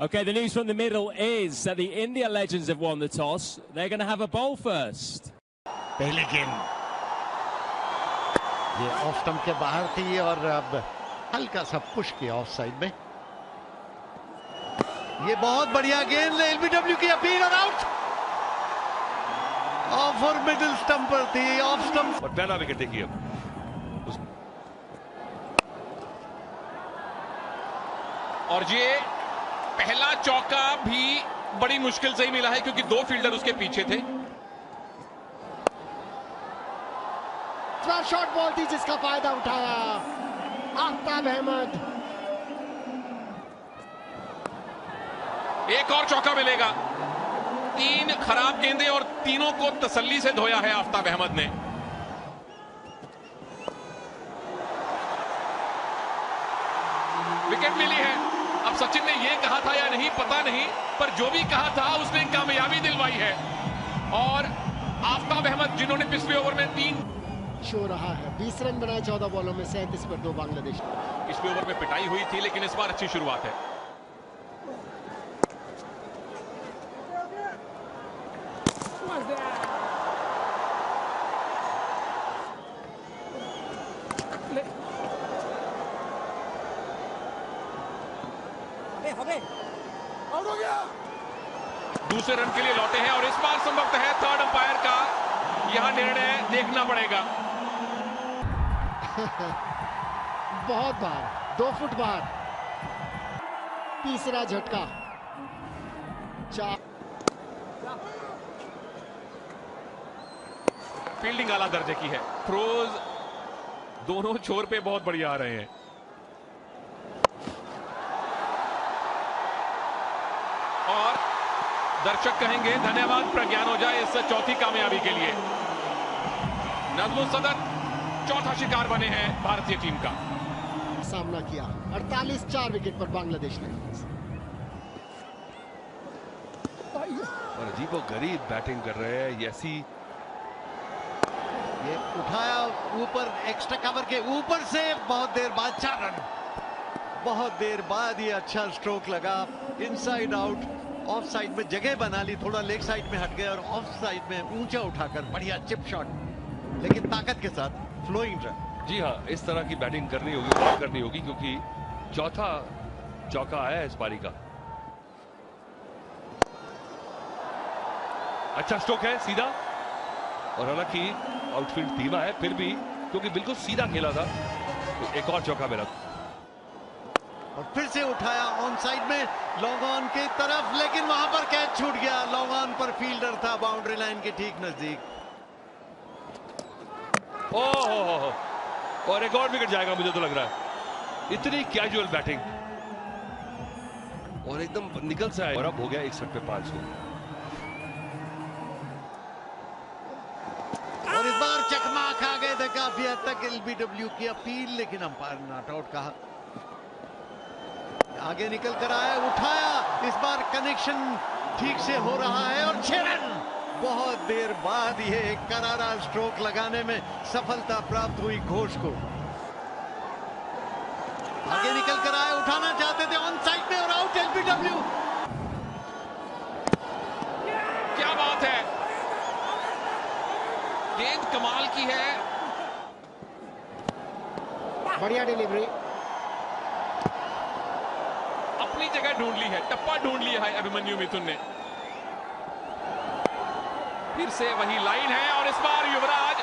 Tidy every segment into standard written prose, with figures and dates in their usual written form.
Okay, the news from the middle is that the India legends have won the toss. They're going to have a bowl first. पहली गेंद ये off stump के बाहर थी और अब हल्का सा पुश किया ऑफ साइड में। ये बहुत बढ़िया गेंद, एलबीडब्ल्यू की अपील और आउट। ऑफ और मिडिल स्टंप पर थी, ऑफ स्टंप। और पहला विकेट देखिए और ये पहला चौका भी बड़ी मुश्किल से ही मिला है क्योंकि दो फील्डर उसके पीछे थे। शॉर्ट बॉल थी जिसका फायदा उठाया आफ्ताब अहमद। एक और चौका मिलेगा। तीन खराब गेंदें और तीनों को तसल्ली से धोया है आफ्ताब अहमद ने। विकेट मिली है। अब सचिन ने यह कहा था या नहीं पता नहीं, पर जो भी कहा था उसने कामयाबी दिलवाई है। और आफ्ताब अहमद जिन्होंने पिछले ओवर में 3 शो रहा है, 20 रन बनाए 14 बॉलों में, 37 पर 2 बांग्लादेश। पिछले ओवर में पिटाई हुई थी लेकिन इस बार अच्छी शुरुआत है। दूसरे रन के लिए लौटे हैं और इस बार संभवतः है थर्ड अंपायर का यह निर्णय देखना पड़ेगा। बहुत बार 2 फुट बाहर, तीसरा झटका। फील्डिंग आला दर्जे की है। थ्रोज दोनों छोर पे बहुत बढ़िया आ रहे हैं। और दर्शक कहेंगे धन्यवाद प्रज्ञान ओझा इस चौथी कामयाबी के लिए। नजमुल सदर चौथा शिकार बने हैं भारतीय टीम का। सामना किया 48 4 विकेट पर बांग्लादेश ने। और अजीबोगरीब बैटिंग कर रहे हैं ऐसी। ये उठाया ऊपर, एक्स्ट्रा कवर के ऊपर से बहुत देर बाद 4 रन। बहुत देर बाद ये अच्छा स्ट्रोक लगा, इनसाइड आउट। ऑफ साइड में जगह बना ली, थोड़ा लेग साइड में हट गए और ऑफ साइड में ऊंचा उठाकर बढ़िया चिप शॉट, लेकिन ताकत के साथ फ्लोइंग रन। जी हाँ, इस तरह की बैटिंग करनी होगी, और करनी होगी क्योंकि चौथा चौका आया है इस पारी का। अच्छा स्ट्रोक है सीधा, और हालांकि आउटफील्ड धीमा है फिर भी क्योंकि बिल्कुल सीधा खेला था, तो एक और चौका मिला। और फिर से उठाया ऑन साइड में लॉन्ग ऑन की तरफ, लेकिन वहां पर कैच छूट गया। लॉन्ग ऑन पर फील्डर था बाउंड्री लाइन के ठीक नजदीक। ओह, और एक और विकेट जाएगा मुझे तो लग रहा है। इतनी कैजुअल बैटिंग और एकदम निकल से आया। और अब हो गया 61 पे 500। और इस बार चकमा खा गए थे काफी हद तक एलबीडब्ल्यू की अपील, लेकिन अंपायर ने नॉट आउट कहा। आगे निकल कर आया, उठाया, इस बार कनेक्शन ठीक से हो रहा है और 6 रन। बहुत देर बाद ये एक करारा स्ट्रोक लगाने में सफलता प्राप्त हुई घोष को। आगे निकल कर आए, उठाना चाहते थे ऑन साइड में और आउट एलबीडब्ल्यू। क्या बात है, गेंद कमाल की है। बढ़िया डिलीवरी, अपनी जगह ढूंढ ली है, टप्पा ढूंढ लिया है अभिमन्यु मिथुन ने। फिर से वही लाइन है और इस बार युवराज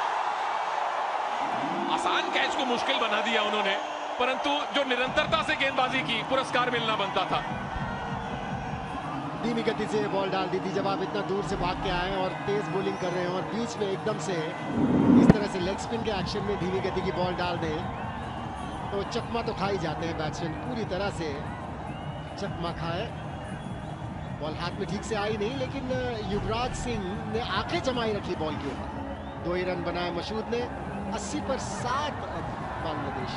आसान कैच को मुश्किल बना दिया उन्होंने, परंतु जो निरंतरता से गेंदबाजी की पुरस्कार मिलना बनता था। धीमी गति से बॉल डाल दी थी। जब आप इतना दूर से भाग के आए और तेज बॉलिंग कर रहे हो और बीच में एकदम से इस तरह से लेग स्पिन के एक्शन में धीमी गति की बॉल डाल दें तो चकमा तो खा ही जाते हैं बैट्समैन। पूरी तरह से चकमा खाए, बॉल हाथ में ठीक से आई नहीं, लेकिन युवराज सिंह ने आंखें जमाई रखी बॉल के ऊपर। 2 ही रन बनाए मशहूद ने। 80 पर 7 बांग्लादेश।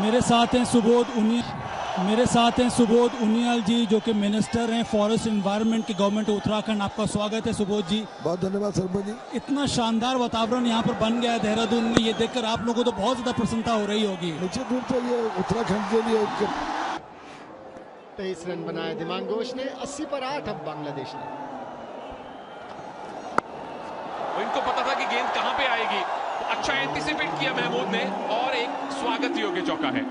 मेरे साथ हैं सुबोध उनियाल जी जो कि मिनिस्टर हैं फॉरेस्ट एनवायरनमेंट की गवर्नमेंट उत्तराखंड। आपका स्वागत है सुबोध जी। बहुत धन्यवाद सरपंच जी। इतना शानदार वातावरण यहाँ पर बन गया है देहरादून में, ये देखकर आप लोगों को तो बहुत ज्यादा प्रसन्नता हो रही होगी। निश्चित रूप से ये उत्तराखंड के लिए 23 रन बनाए दिमाग घोष ने। 80 पर 8 अब बांग्लादेश ने। इनको पता था कि गेंद कहां पे आएगी, तो अच्छा एंटीसिपेट किया महमूद ने और एक स्वागत योग्य चौका है।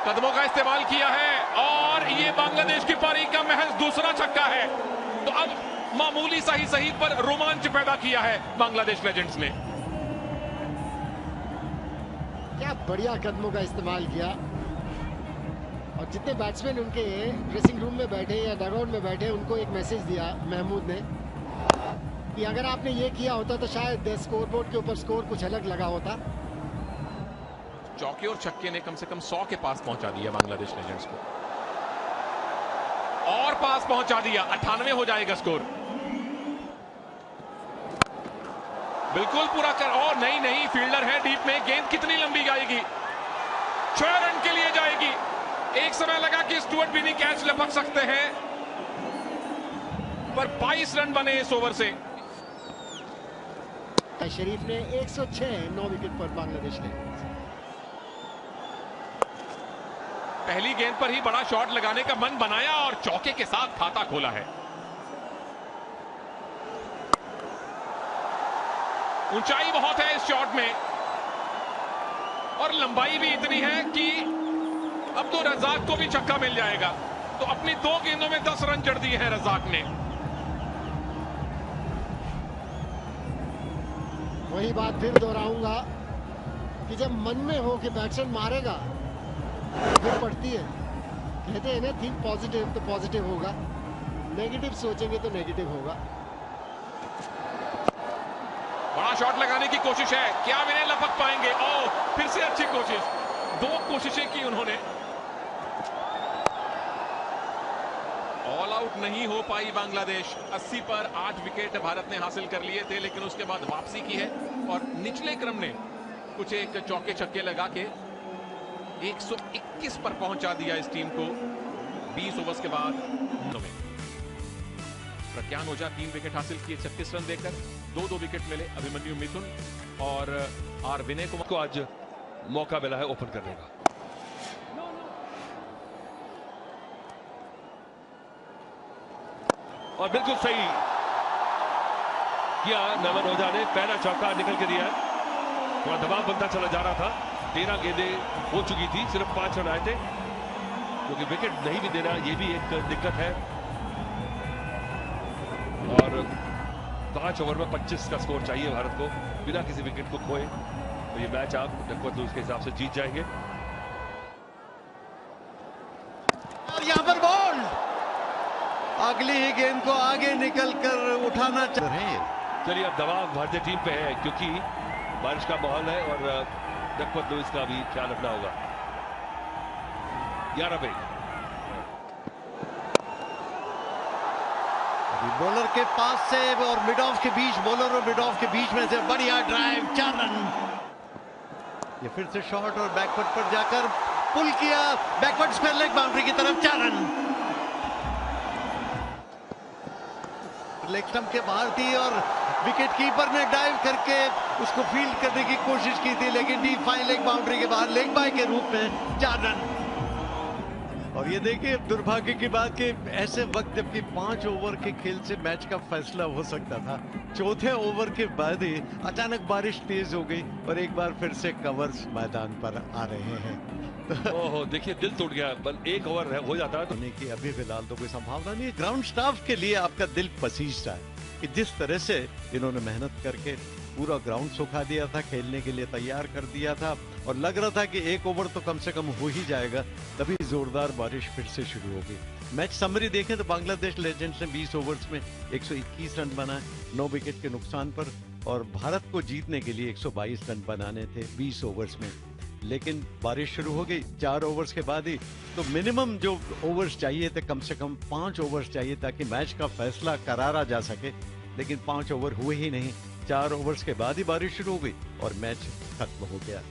कदमों का इस्तेमाल किया है और ये बांग्लादेश की पारी का महज दूसरा छक्का है। तो अब मामूली सही पर रोमांच पैदा किया है बांग्लादेश लेजेंड्स ने। क्या बढ़िया कदमों का इस्तेमाल किया। और जितने बैट्समैन उनके ड्रेसिंग रूम में बैठे या डगआउट में बैठे, उनको एक मैसेज दिया महमूद ने कि अगर आपने ये किया होता तो शायद स्कोरबोर्ड के ऊपर स्कोर कुछ अलग लगा होता। चौके और छक्के ने कम से कम 100 के पास पहुंचा दिया बांग्लादेश लेजेंड्स को, और पास पहुंचा दिया। 98 हो जाएगा स्कोर। बिल्कुल पूरा कर, और नहीं फील्डर है डीप में। गेंद कितनी लंबी जाएगी? 6 रन के लिए जाएगी। एक समय लगा कि स्टुअर्ट बिनी कैच लपक सकते हैं, पर 22 रन बने इस ओवर से। शरीफ ने 106 9 विकेट पर बांग्लादेश ने। पहली गेंद पर ही बड़ा शॉट लगाने का मन बनाया और चौके के साथ खाता खोला है। ऊंचाई बहुत है इस शॉट में और लंबाई भी इतनी है कि अब तो रज़ाक को भी छक्का मिल जाएगा। तो अपनी 2 गेंदों में 10 रन जड़ दिए हैं रज़ाक ने। वही बात फिर दोहराऊंगा कि जब मन में हो कि बैट्समैन मारेगा फिर पड़ती है। कहते हैं ना, थिंक पॉजिटिव तो पॉजिटिव होगा, नेगेटिव सोचेंगे तो नेगेटिव होगा। बड़ा शॉट लगाने की कोशिश है, क्या विनय लपक पाएंगे? ओह, फिर से अच्छी कोशिश। 2 कोशिशें की उन्होंने, ऑल आउट नहीं हो पाई बांग्लादेश। 80 पर 8 विकेट भारत ने हासिल कर लिए थे, लेकिन उसके बाद वापसी की है और निचले क्रम ने कुछ एक चौके छक्के लगा के 121 पर पहुंचा दिया इस टीम को 20 ओवर्स के बाद। प्रज्ञान ओझा 3 विकेट हासिल किए 36 रन देकर। 2 विकेट मिले अभिमन्यु मिथुन और आर विनय कुमार को आज मौका मिला है ओपन करने का। और बिल्कुल सही किया नमन ओझा ने, पहला चौका निकल के दिया। थोड़ा दबाव बनता चला जा रहा था, 13 गेंदें हो चुकी थी, सिर्फ 5 रन आए थे, क्योंकि विकेट नहीं भी देना ये भी एक दिक्कत है। और 5 ओवर में 25 का स्कोर चाहिए भारत को बिना किसी विकेट को खोए, तो ये मैच आप डकवर्थ के हिसाब से जीत जाएंगे। और यहां पर बॉल अगली ही गेंद को आगे निकलकर उठाना चाह रहे हैं। चलिए, अब दबाव भारतीय टीम पे है क्योंकि बारिश का माहौल है और डकवर्थ लुईस का भी ख्याल रखना होगा। 11 पे बॉलर के पास से और मिड ऑफ के बीच, बॉलर और मिड ऑफ के बीच में से बढ़िया ड्राइव, 4 रन। ये फिर से शॉट और बैकवर्ड पर जाकर पुल किया, बैकवर्ड स्क्वायर लेग बाउंड्री की तरफ, 4 रन। लेग स्टंप के बाहर थी और विकेट कीपर ने डाइव करके उसको फील्ड करने की कोशिश की थी, लेकिन डीप फाइन लेग बाउंड्री के बाहर लेग बाय के रूप में 4 रन। और ये देखिए दुर्भाग्य की बात कि ऐसे वक्त जबकि 5 ओवर के खेल से मैच का फैसला हो सकता था, चौथे ओवर के बाद ही अचानक बारिश तेज हो गई और एक बार फिर से कवर्स मैदान पर आ रहे हैं। ओहो, देखिए दिल टूट गया। बल 1 ओवर हो जाता है तो होने की अभी फिलहाल तो कोई संभावना नहीं है। ग्राउंड स्टाफ के लिए आपका दिल पसीज रहा है कि जिस तरह से इन्होंने मेहनत करके पूरा ग्राउंड सुखा दिया था, खेलने के लिए तैयार कर दिया था और लग रहा था कि 1 ओवर तो कम से कम हो ही जाएगा, तभी जोरदार बारिश फिर से शुरू हो गई। मैच समरी देखें तो बांग्लादेश लेजेंड्स ने 20 ओवर्स में 121 रन बनाए 9 विकेट के नुकसान पर, और भारत को जीतने के लिए 122 रन बनाने थे 20 ओवर्स में। लेकिन बारिश शुरू हो गई 4 ओवर्स के बाद ही, तो मिनिमम जो ओवर्स चाहिए थे, कम से कम 5 ओवर्स चाहिए ताकि मैच का फैसला करारा जा सके, लेकिन 5 ओवर हुए ही नहीं। 4 ओवर्स के बाद ही बारिश शुरू हो गई और मैच खत्म हो गया।